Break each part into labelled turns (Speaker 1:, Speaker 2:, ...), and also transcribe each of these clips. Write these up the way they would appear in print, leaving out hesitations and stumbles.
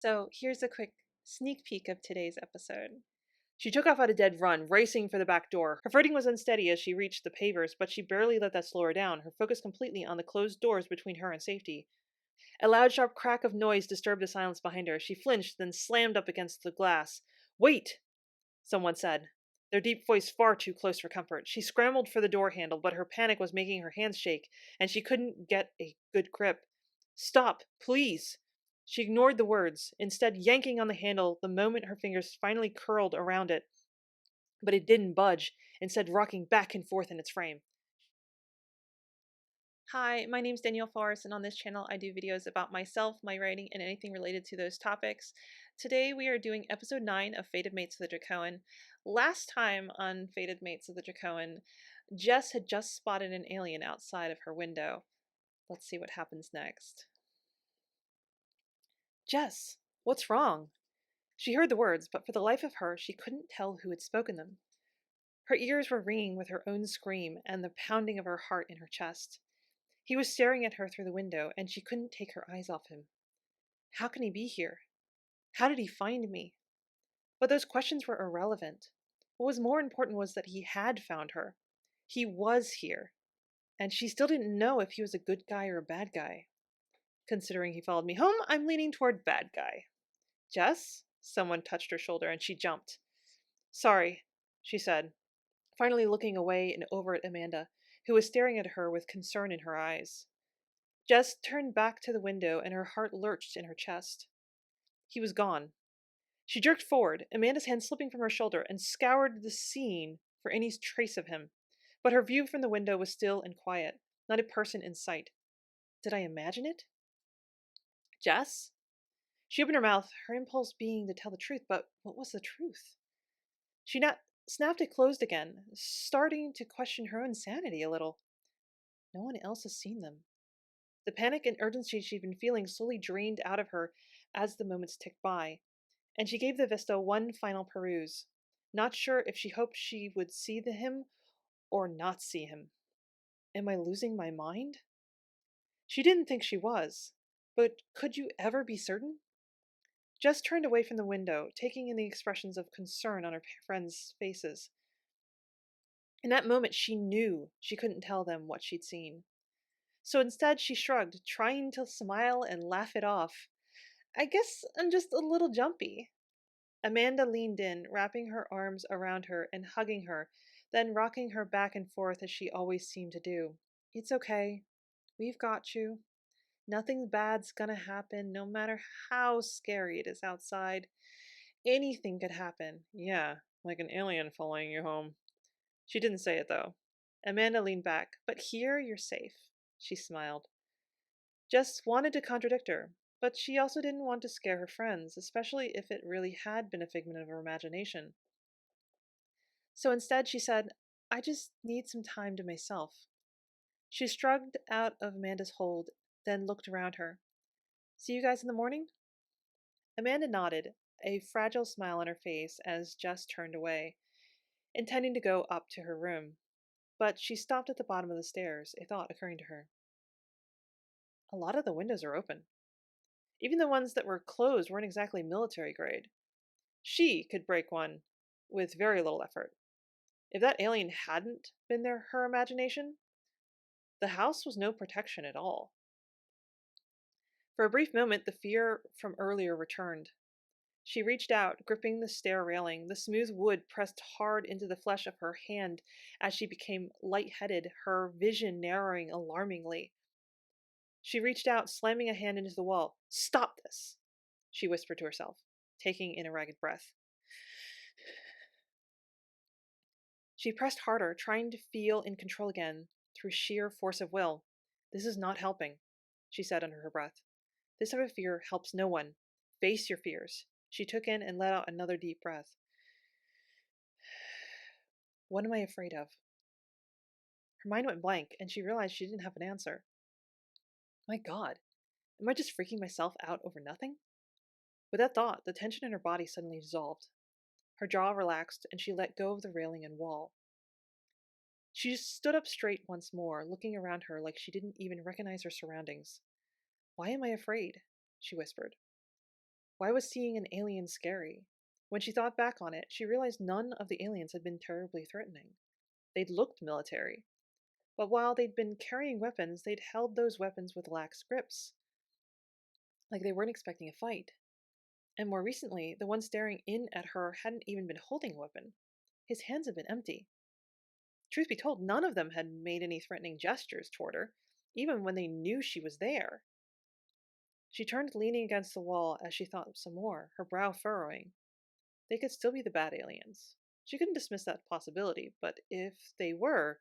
Speaker 1: So here's a quick sneak peek of today's episode. She took off at a dead run, racing for the back door. Her footing was unsteady as she reached the pavers, but she barely let that slow her down, her focus completely on the closed doors between her and safety. A loud, sharp crack of noise disturbed the silence behind her. She flinched, then slammed up against the glass. "Wait!" someone said, their deep voice far too close for comfort. She scrambled for the door handle, but her panic was making her hands shake, and she couldn't get a good grip. "Stop, please!" She ignored the words, instead yanking on the handle the moment her fingers finally curled around it. But it didn't budge, instead rocking back and forth in its frame. Hi, my name's Danielle Forrest, and on this channel I do videos about myself, my writing, and anything related to those topics. Today we are doing episode 9 of Fated Mates of the Drakoan. Last time on Fated Mates of the Drakoan, Jess had just spotted an alien outside of her window. Let's see what happens next. "Jess, what's wrong?" She heard the words, but for the life of her, she couldn't tell who had spoken them. Her ears were ringing with her own scream and the pounding of her heart in her chest. He was staring at her through the window, and she couldn't take her eyes off him. How can he be here? How did he find me? But those questions were irrelevant. What was more important was that he had found her. He was here. And she still didn't know if he was a good guy or a bad guy. Considering he followed me home, I'm leaning toward bad guy. "Jess?" Someone touched her shoulder, and she jumped. "Sorry," she said, finally looking away and over at Amanda, who was staring at her with concern in her eyes. Jess turned back to the window, and her heart lurched in her chest. He was gone. She jerked forward, Amanda's hand slipping from her shoulder, and scoured the scene for any trace of him. But her view from the window was still and quiet, not a person in sight. Did I imagine it? "Jess?" She opened her mouth, her impulse being to tell the truth, but what was the truth? She snapped it closed again, starting to question her own sanity a little. No one else has seen them. The panic and urgency she'd been feeling slowly drained out of her as the moments ticked by, and she gave the vista one final peruse, not sure if she hoped she would see him or not see him. Am I losing my mind? She didn't think she was, but could you ever be certain? Jess turned away from the window, taking in the expressions of concern on her friends' faces. In that moment, she knew she couldn't tell them what she'd seen. So instead, she shrugged, trying to smile and laugh it off. "I guess I'm just a little jumpy." Amanda leaned in, wrapping her arms around her and hugging her, then rocking her back and forth as she always seemed to do. "It's okay. We've got you. Nothing bad's gonna happen, no matter how scary it is outside. Anything could happen. Yeah, like an alien following you home." She didn't say it, though. Amanda leaned back. "But here you're safe." She smiled. Jess wanted to contradict her, but she also didn't want to scare her friends, especially if it really had been a figment of her imagination. So instead, she said, "I just need some time to myself." She shrugged out of Amanda's hold, then looked around her. "See you guys in the morning?" Amanda nodded, a fragile smile on her face as Jess turned away, intending to go up to her room. But she stopped at the bottom of the stairs, a thought occurring to her. A lot of the windows are open. Even the ones that were closed weren't exactly military grade. She could break one with very little effort. If that alien hadn't been her imagination, the house was no protection at all. For a brief moment, the fear from earlier returned. She reached out, gripping the stair railing. The smooth wood pressed hard into the flesh of her hand as she became lightheaded, her vision narrowing alarmingly. She reached out, slamming a hand into the wall. "Stop this," she whispered to herself, taking in a ragged breath. She pressed harder, trying to feel in control again through sheer force of will. "This is not helping," she said under her breath. "This type of fear helps no one. Face your fears." She took in and let out another deep breath. "What am I afraid of?" Her mind went blank, and she realized she didn't have an answer. My God, am I just freaking myself out over nothing? With that thought, the tension in her body suddenly dissolved. Her jaw relaxed, and she let go of the railing and wall. She stood up straight once more, looking around her like she didn't even recognize her surroundings. "Why am I afraid?" she whispered. Why was seeing an alien scary? When she thought back on it, she realized none of the aliens had been terribly threatening. They'd looked military, but while they'd been carrying weapons, they'd held those weapons with lax grips, like they weren't expecting a fight. And more recently, the one staring in at her hadn't even been holding a weapon. His hands had been empty. Truth be told, none of them had made any threatening gestures toward her, even when they knew she was there. She turned, leaning against the wall as she thought some more, her brow furrowing. They could still be the bad aliens. She couldn't dismiss that possibility, but if they were,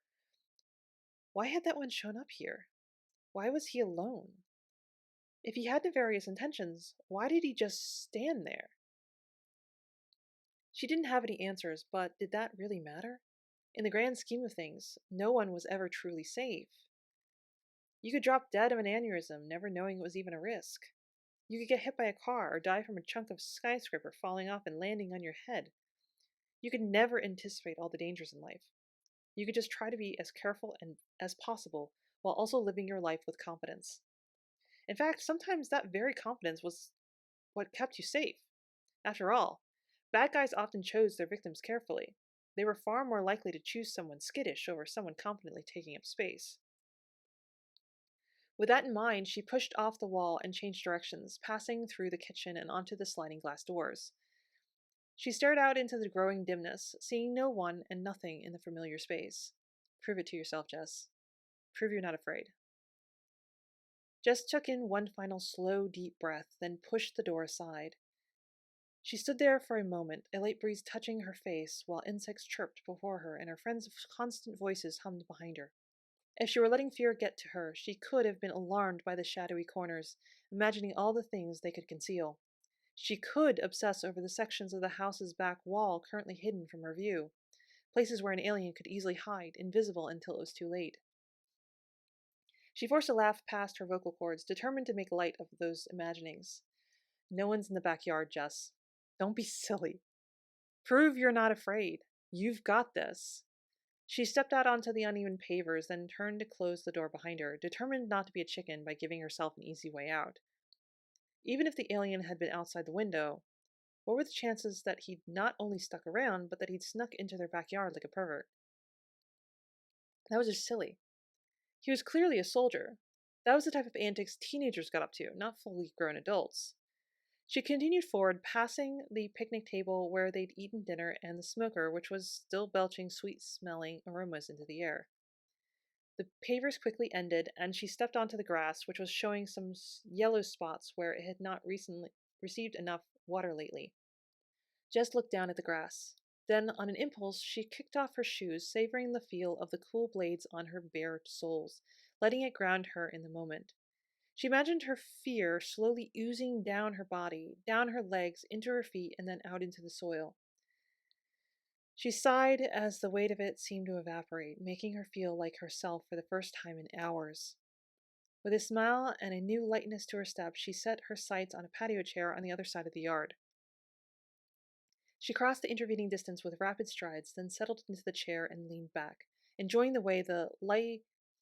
Speaker 1: why had that one shown up here? Why was he alone? If he had nefarious intentions, why did he just stand there? She didn't have any answers, but did that really matter? In the grand scheme of things, no one was ever truly safe. You could drop dead of an aneurysm, never knowing it was even a risk. You could get hit by a car or die from a chunk of skyscraper falling off and landing on your head. You could never anticipate all the dangers in life. You could just try to be as careful and as possible while also living your life with confidence. In fact, sometimes that very confidence was what kept you safe. After all, bad guys often chose their victims carefully. They were far more likely to choose someone skittish over someone confidently taking up space. With that in mind, she pushed off the wall and changed directions, passing through the kitchen and onto the sliding glass doors. She stared out into the growing dimness, seeing no one and nothing in the familiar space. Prove it to yourself, Jess. Prove you're not afraid. Jess took in one final slow, deep breath, then pushed the door aside. She stood there for a moment, a light breeze touching her face while insects chirped before her and her friends' constant voices hummed behind her. If she were letting fear get to her, she could have been alarmed by the shadowy corners, imagining all the things they could conceal. She could obsess over the sections of the house's back wall currently hidden from her view, places where an alien could easily hide, invisible until it was too late. She forced a laugh past her vocal cords, determined to make light of those imaginings. No one's in the backyard, Jess. Don't be silly. Prove you're not afraid. You've got this. She stepped out onto the uneven pavers, then turned to close the door behind her, determined not to be a chicken by giving herself an easy way out. Even if the alien had been outside the window, what were the chances that he'd not only stuck around, but that he'd snuck into their backyard like a pervert? That was just silly. He was clearly a soldier. That was the type of antics teenagers got up to, not fully grown adults. She continued forward, passing the picnic table where they'd eaten dinner and the smoker, which was still belching sweet-smelling aromas into the air. The pavers quickly ended, and she stepped onto the grass, which was showing some yellow spots where it had not recently received enough water lately. Jess looked down at the grass. Then, on an impulse, she kicked off her shoes, savoring the feel of the cool blades on her bare soles, letting it ground her in the moment. She imagined her fear slowly oozing down her body, down her legs, into her feet, and then out into the soil. She sighed as the weight of it seemed to evaporate, making her feel like herself for the first time in hours. With a smile and a new lightness to her step, she set her sights on a patio chair on the other side of the yard. She crossed the intervening distance with rapid strides, then settled into the chair and leaned back, enjoying the way the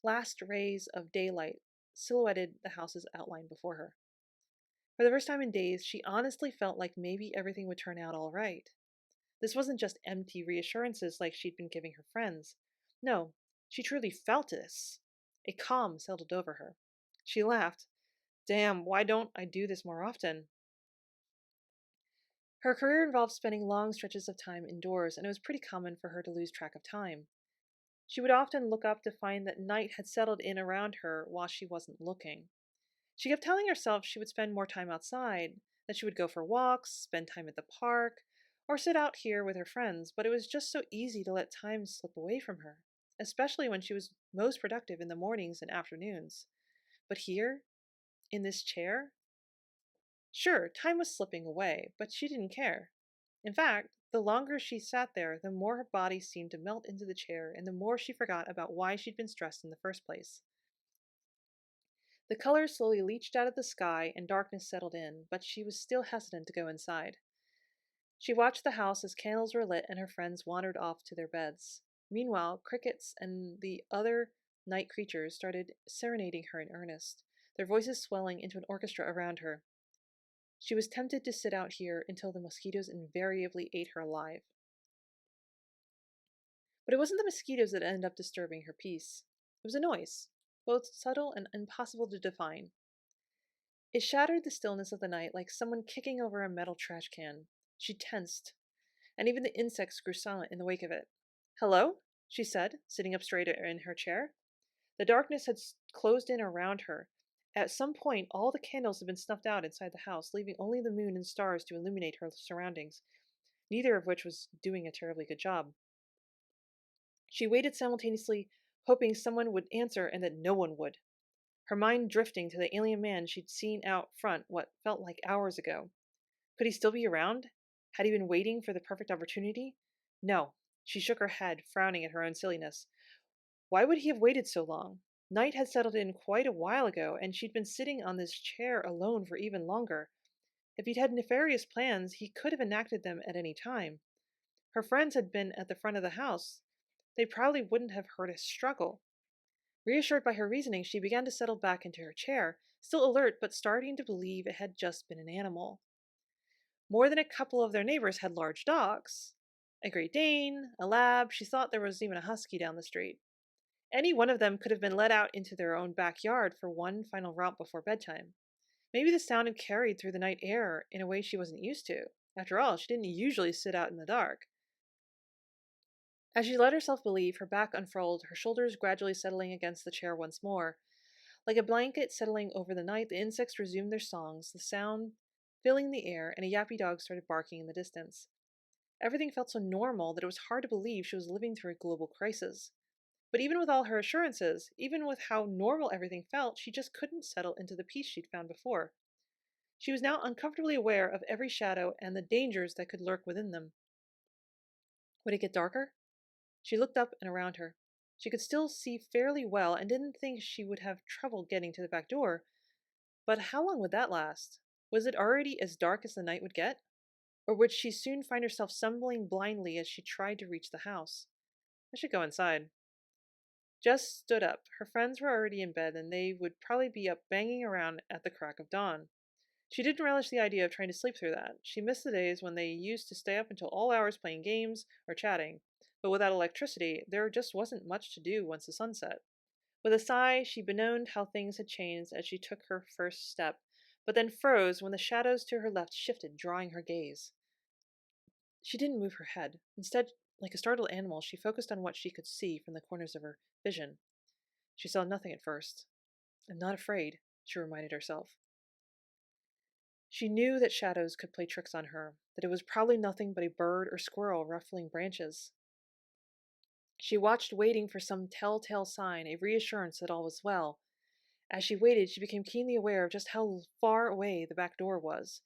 Speaker 1: last rays of daylight silhouetted the house's outline before her. For the first time in days, she honestly felt like maybe everything would turn out all right. This wasn't just empty reassurances like she'd been giving her friends. No, she truly felt this. A calm settled over her. She laughed. Damn, why don't I do this more often? Her career involved spending long stretches of time indoors, and it was pretty common for her to lose track of time. She would often look up to find that night had settled in around her while she wasn't looking. She kept telling herself she would spend more time outside, that she would go for walks, spend time at the park, or sit out here with her friends, but it was just so easy to let time slip away from her, especially when she was most productive in the mornings and afternoons. But here, in this chair, sure, time was slipping away, but she didn't care. In fact, the longer she sat there, the more her body seemed to melt into the chair, and the more she forgot about why she'd been stressed in the first place. The colors slowly leached out of the sky and darkness settled in, but she was still hesitant to go inside. She watched the house as candles were lit and her friends wandered off to their beds. Meanwhile, crickets and the other night creatures started serenading her in earnest, their voices swelling into an orchestra around her. She was tempted to sit out here until the mosquitoes invariably ate her alive. But it wasn't the mosquitoes that ended up disturbing her peace. It was a noise, both subtle and impossible to define. It shattered the stillness of the night like someone kicking over a metal trash can. She tensed, and even the insects grew silent in the wake of it. "Hello?" she said, sitting up straight in her chair. The darkness had closed in around her. At some point, all the candles had been snuffed out inside the house, leaving only the moon and stars to illuminate her surroundings, neither of which was doing a terribly good job. She waited simultaneously, hoping someone would answer and that no one would, her mind drifting to the alien man she'd seen out front what felt like hours ago. Could he still be around? Had he been waiting for the perfect opportunity? No. She shook her head, frowning at her own silliness. Why would he have waited so long? Night had settled in quite a while ago, and she'd been sitting on this chair alone for even longer. If he'd had nefarious plans, he could have enacted them at any time. Her friends had been at the front of the house. They probably wouldn't have heard a struggle. Reassured by her reasoning, she began to settle back into her chair, still alert but starting to believe it had just been an animal. More than a couple of their neighbors had large dogs. A Great Dane, a Lab, she thought there was even a husky down the street. Any one of them could have been let out into their own backyard for one final romp before bedtime. Maybe the sound had carried through the night air in a way she wasn't used to. After all, she didn't usually sit out in the dark. As she let herself believe, her back unfurled, her shoulders gradually settling against the chair once more. Like a blanket settling over the night, the insects resumed their songs, the sound filling the air, and a yappy dog started barking in the distance. Everything felt so normal that it was hard to believe she was living through a global crisis. But even with all her assurances, even with how normal everything felt, she just couldn't settle into the peace she'd found before. She was now uncomfortably aware of every shadow and the dangers that could lurk within them. Would it get darker? She looked up and around her. She could still see fairly well and didn't think she would have trouble getting to the back door. But how long would that last? Was it already as dark as the night would get? Or would she soon find herself stumbling blindly as she tried to reach the house? I should go inside. Jess stood up. Her friends were already in bed, and they would probably be up banging around at the crack of dawn. She didn't relish the idea of trying to sleep through that. She missed the days when they used to stay up until all hours playing games or chatting. But without electricity, there just wasn't much to do once the sun set. With a sigh, she bemoaned how things had changed as she took her first step, but then froze when the shadows to her left shifted, drawing her gaze. She didn't move her head. Instead, like a startled animal, she focused on what she could see from the corners of her vision. She saw nothing at first. "I'm not afraid," she reminded herself. She knew that shadows could play tricks on her, that it was probably nothing but a bird or squirrel ruffling branches. She watched, waiting for some telltale sign, a reassurance that all was well. As she waited, she became keenly aware of just how far away the back door was.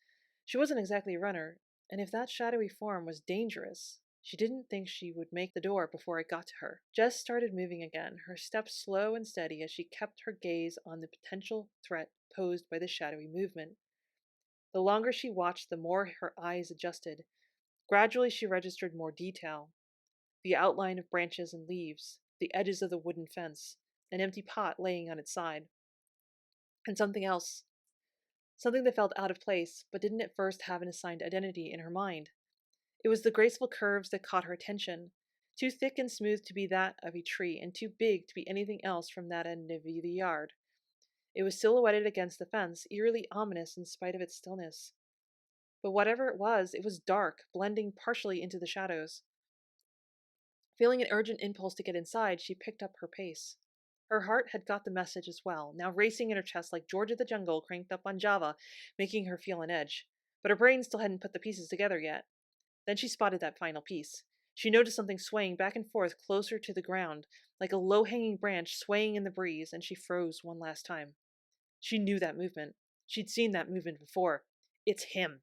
Speaker 1: She wasn't exactly a runner, and if that shadowy form was dangerous, she didn't think she would make the door before it got to her. Jess started moving again, her steps slow and steady as she kept her gaze on the potential threat posed by the shadowy movement. The longer she watched, the more her eyes adjusted. Gradually, she registered more detail: the outline of branches and leaves, the edges of the wooden fence, an empty pot laying on its side, and something else. Something that felt out of place, but didn't at first have an assigned identity in her mind. It was the graceful curves that caught her attention, too thick and smooth to be that of a tree, and too big to be anything else from that end of the yard. It was silhouetted against the fence, eerily ominous in spite of its stillness. But whatever it was dark, blending partially into the shadows. Feeling an urgent impulse to get inside, she picked up her pace. Her heart had got the message as well, now racing in her chest like George of the Jungle cranked up on Java, making her feel on edge. But her brain still hadn't put the pieces together yet. Then she spotted that final piece. She noticed something swaying back and forth closer to the ground, like a low-hanging branch swaying in the breeze, and she froze one last time. She knew that movement. She'd seen that movement before. It's him.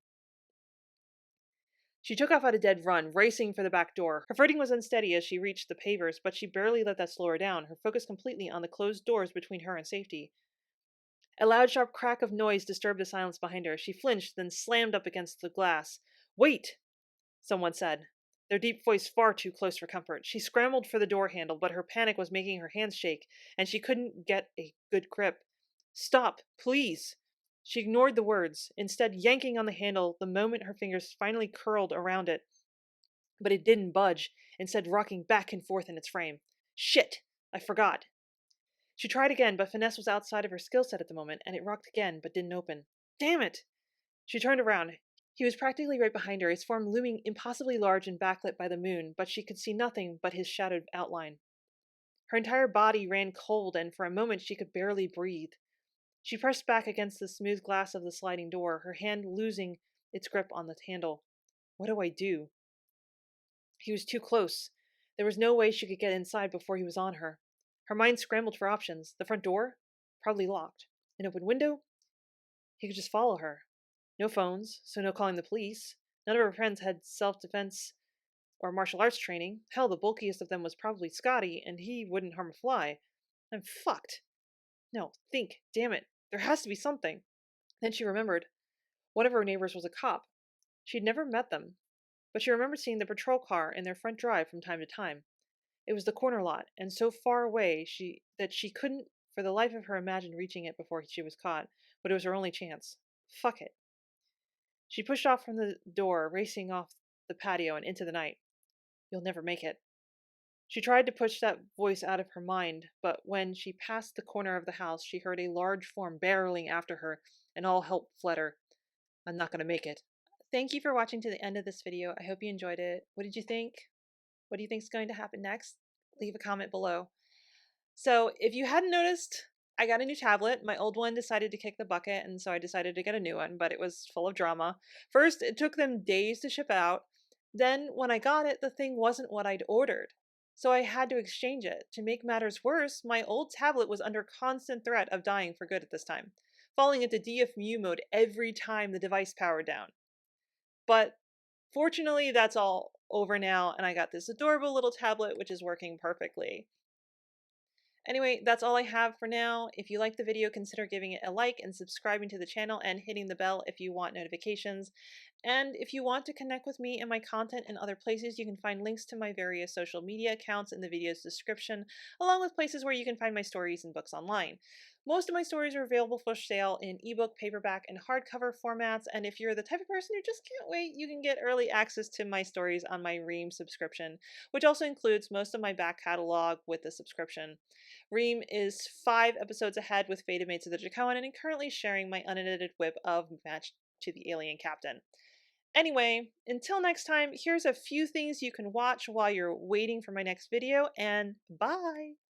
Speaker 1: She took off at a dead run, racing for the back door. Her footing was unsteady as she reached the pavers, but she barely let that slow her down, her focus completely on the closed doors between her and safety. A loud, sharp crack of noise disturbed the silence behind her. She flinched, then slammed up against the glass. "Wait!" someone said, their deep voice far too close for comfort. She scrambled for the door handle, but her panic was making her hands shake, and she couldn't get a good grip. "Stop, please!" She ignored the words, instead yanking on the handle the moment her fingers finally curled around it. But it didn't budge, instead rocking back and forth in its frame. Shit! I forgot. She tried again, but finesse was outside of her skill set at the moment, and it rocked again, but didn't open. Damn it! She turned around. He was practically right behind her, his form looming impossibly large and backlit by the moon, but she could see nothing but his shadowed outline. Her entire body ran cold, and for a moment she could barely breathe. She pressed back against the smooth glass of the sliding door, her hand losing its grip on the handle. What do I do? He was too close. There was no way she could get inside before he was on her. Her mind scrambled for options. The front door? Probably locked. An open window? He could just follow her. No phones, so no calling the police. None of her friends had self-defense or martial arts training. Hell, the bulkiest of them was probably Scotty, and he wouldn't harm a fly. I'm fucked. No, think. Damn it. There has to be something. Then she remembered. One of her neighbors was a cop. She'd never met them, but she remembered seeing the patrol car in their front drive from time to time. It was the corner lot, and so far away that she couldn't for the life of her imagine reaching it before she was caught, but it was her only chance. Fuck it. She pushed off from the door, racing off the patio and into the night. You'll never make it. She tried to push that voice out of her mind, but when she passed the corner of the house, she heard a large form barreling after her, and all hope fled her. I'm not going to make it. Thank you for watching to the end of this video. I hope you enjoyed it. What did you think? What do you think is going to happen next? Leave a comment below. So if you hadn't noticed, I got a new tablet. My old one decided to kick the bucket, and so I decided to get a new one, but it was full of drama. First, it took them days to ship out. Then, when I got it, the thing wasn't what I'd ordered. So I had to exchange it. To make matters worse, my old tablet was under constant threat of dying for good at this time, falling into DFMU mode every time the device powered down. But fortunately, that's all over now, and I got this adorable little tablet which is working perfectly. Anyway, that's all I have for now. If you liked the video, consider giving it a like and subscribing to the channel and hitting the bell if you want notifications. And if you want to connect with me and my content in other places, you can find links to my various social media accounts in the video's description, along with places where you can find my stories and books online. Most of my stories are available for sale in ebook, paperback, and hardcover formats, and if you're the type of person who just can't wait, you can get early access to my stories on my Ream subscription, which also includes most of my back catalog with the subscription. Reem is 5 episodes ahead with Fated Mates of the Drakoan and currently sharing my unedited whip of Match to the Alien Captain. Anyway, until next time, here's a few things you can watch while you're waiting for my next video, and bye!